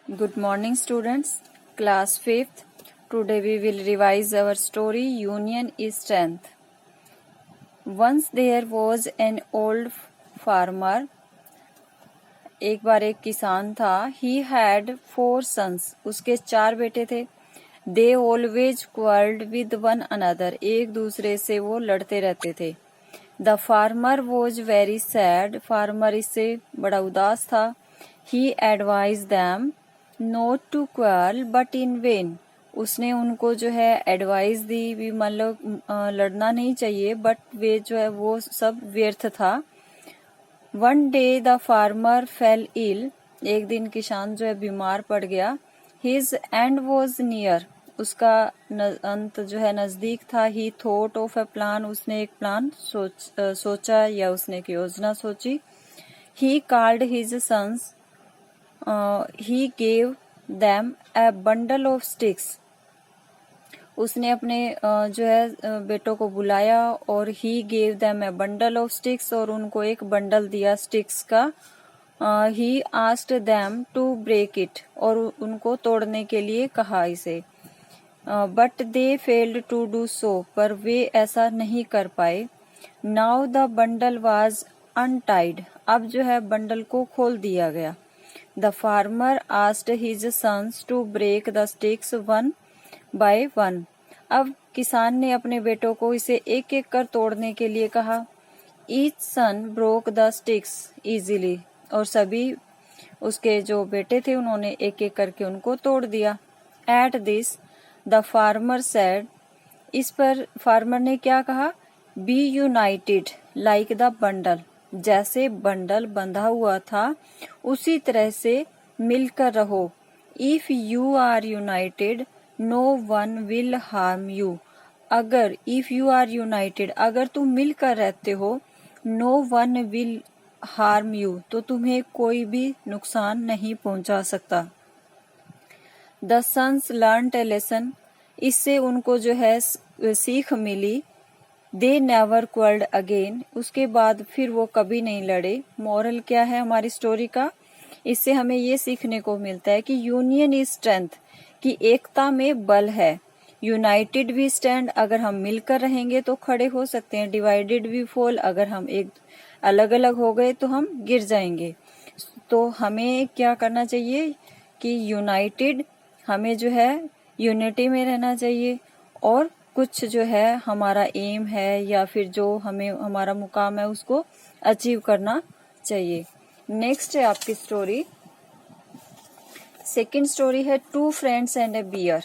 Good morning, students. Class 5th. Today we will revise our story Union is Strength. Once there was an old farmer. एक बार एक किसान था. He had 4 sons. उसके 4 बेटे थे. They always quarreled with one another. एक दूसरे से वो लड़ते रहते थे. The farmer was very sad. Farmer इससे बड़ा उदास था. He advised them not to quarrel but in vain. उसने उनको जो है एडवाइस दी भी, मतलब लड़ना नहीं चाहिए, बट वे जो है वो सब व्यर्थ था. One day the farmer fell ill. एक दिन किसान जो है बीमार पड़ गया. His end was near. उसका अंत जो है नजदीक था. He thought of a plan. उसने एक प्लान सोचा या उसने एक योजना सोची. He called his sons. He gave them a bundle of sticks. उसने अपने जो है बेटों को बुलाया और he gave them a bundle of sticks, और उनको एक बंडल दिया स्टिक्स का. He asked them to break it. और उनको तोड़ने के लिए कहा इसे. But they failed to do so. पर वे ऐसा नहीं कर पाए. Now the bundle was untied. अब जो है बंडल को खोल दिया गया. The farmer asked his sons to break the sticks one by one. अब किसान ने अपने बेटों को इसे एक एक कर तोड़ने के लिए कहा. Each son broke the sticks easily. और सभी उसके जो बेटे थे उन्होंने एक एक करके उनको तोड़ दिया. At this, the farmer said. इस पर फार्मर ने क्या कहा? Be united like the bundle. जैसे बंडल बंधा हुआ था उसी तरह से मिलकर रहो. If you are united no one will harm you. अगर इफ यू आर यूनाइटेड, अगर तुम मिलकर रहते हो, no one will harm you, तो तुम्हें कोई भी नुकसान नहीं पहुंचा सकता. The sons learned a lesson. इससे उनको जो है सीख मिली. They never क्वार्रेल्ड again. उसके बाद फिर वो कभी नहीं लड़े. मॉरल क्या है हमारी स्टोरी का? इससे हमें ये सीखने को मिलता है कि यूनियन इज स्ट्रेंथ, कि एकता में बल है. United we stand. अगर हम मिलकर रहेंगे तो खड़े हो सकते हैं. Divided we fall. अगर हम एक अलग अलग हो गए तो हम गिर जाएंगे. तो हमें क्या करना चाहिए कि यूनाइटेड, हमें जो है यूनिटी में रहना चाहिए, और कुछ जो है हमारा एम है या फिर जो हमें हमारा मुकाम है उसको अचीव करना चाहिए. नेक्स्ट है आपकी स्टोरी. सेकंड स्टोरी है two friends and a bear.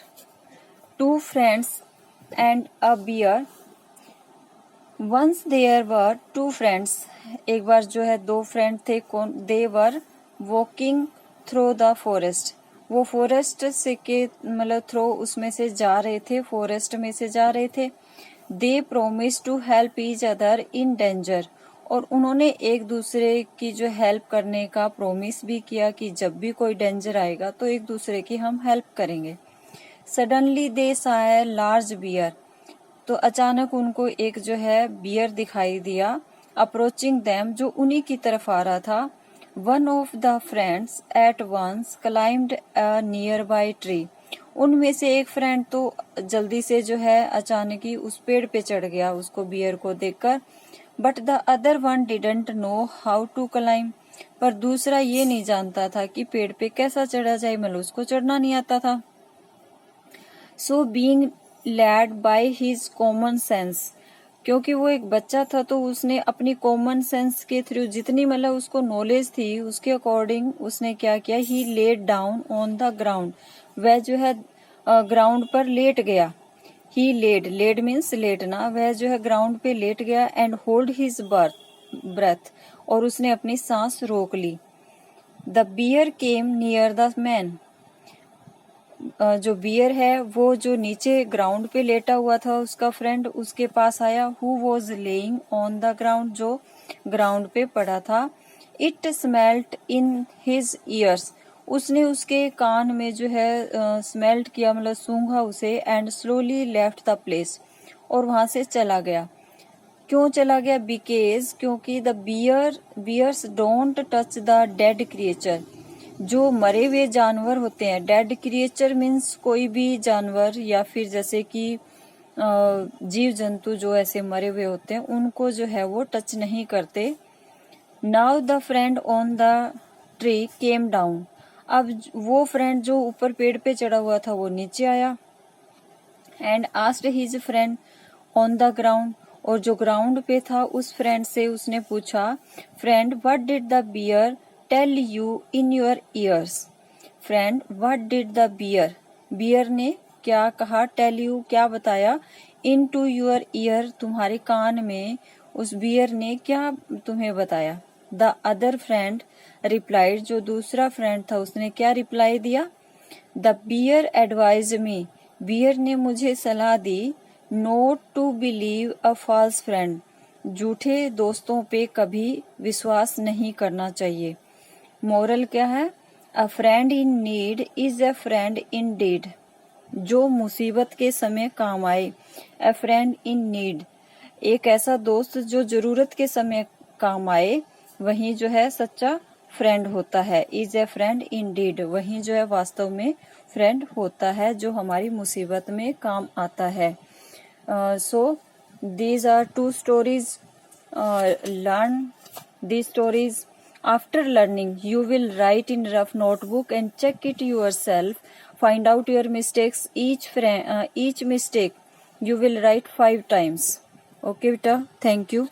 Two friends and a bear. Once there were two friends. एक बार जो है दो फ्रेंड थे. कौन? They were walking through the forest. वो फॉरेस्ट से के मतलब थ्रो उसमें से जा रहे थे, फॉरेस्ट में से जा रहे थे. They promise to help each other in danger. और उन्होंने एक दूसरे की जो हेल्प करने का प्रोमिस भी किया कि जब भी कोई डेंजर आएगा तो एक दूसरे की हम हेल्प करेंगे. सडनली दे सा ए लार्ज बियर. तो अचानक उनको एक जो है बियर दिखाई दिया. Approaching them. जो उन्हीं की तरफ आ रहा था. One of the friends at once climbed a nearby tree. उनमें से एक फ्रेंड तो जल्दी से जो है अचानक ही उस पेड़ पे चढ़ गया उसको बियर को देखकर. But the other one didn't know how to climb. पर दूसरा ये नहीं जानता था कि पेड़ पे कैसा चढ़ा जाए, मतलब उसको चढ़ना नहीं आता था. So being led by his common sense. क्योंकि वो एक बच्चा था तो उसने अपनी कॉमन सेंस के थ्रू जितनी मतलब उसको नॉलेज थी उसके अकॉर्डिंग उसने क्या किया. He laid down on the ground. वह जो है ग्राउंड पर लेट गया. ही लेड मीन्स लेटना. वह जो है ग्राउंड पे लेट गया. And hold his breath. और उसने अपनी सांस रोक ली. The bear came near the man. जो बियर है वो जो नीचे ग्राउंड पे लेटा हुआ था उसका फ्रेंड उसके पास आया. Who was laying on the ground. जो ग्राउंड पे पड़ा था. It smelt in his years. उसने उसके कान में जो है स्मेल्ट किया, मतलब सूंघा उसे. And slowly left the place. और वहां से चला गया. क्यों चला गया? बिकॉज क्योंकि the bears don't touch the dead creature. जो मरे हुए जानवर होते हैं, डेड क्रिएचर मीन्स कोई भी जानवर या फिर जैसे कि जीव जंतु जो ऐसे मरे हुए होते हैं उनको जो है वो टच नहीं करते। Now the friend on the tree came down. अब वो फ्रेंड जो ऊपर पेड़ पे चढ़ा हुआ था वो नीचे आया। And asked his friend on the ground, और जो ग्राउंड पे था उस फ्रेंड से उसने पूछा, friend what did the bear tell you in your ears. Friend what did the bear, bear ने क्या कहा, टेल यू क्या बताया, इन टू योर ईयर तुम्हारे कान में उस बियर ने क्या तुम्हें बताया। द अदर फ्रेंड रिप्लाइड, जो दूसरा फ्रेंड था उसने क्या रिप्लाई दिया, the bear advise me, bear ने मुझे सलाह दी, not to believe a false friend, झूठे दोस्तों पे कभी विश्वास नहीं करना चाहिए। मोरल क्या है, a friend in need is a friend in deed, जो मुसीबत के समय काम आए। अ फ्रेंड इन नीड, एक ऐसा दोस्त जो जरूरत के समय काम आए, वही जो है सच्चा फ्रेंड होता है। Is a friend in deed, वही जो है वास्तव में फ्रेंड होता है जो हमारी मुसीबत में काम आता है। So these are two stories, learn these stories. After learning, you will write in rough notebook and check it yourself. Find out your mistakes. Each mistake you will write 5 times. Okay, beta. Thank you.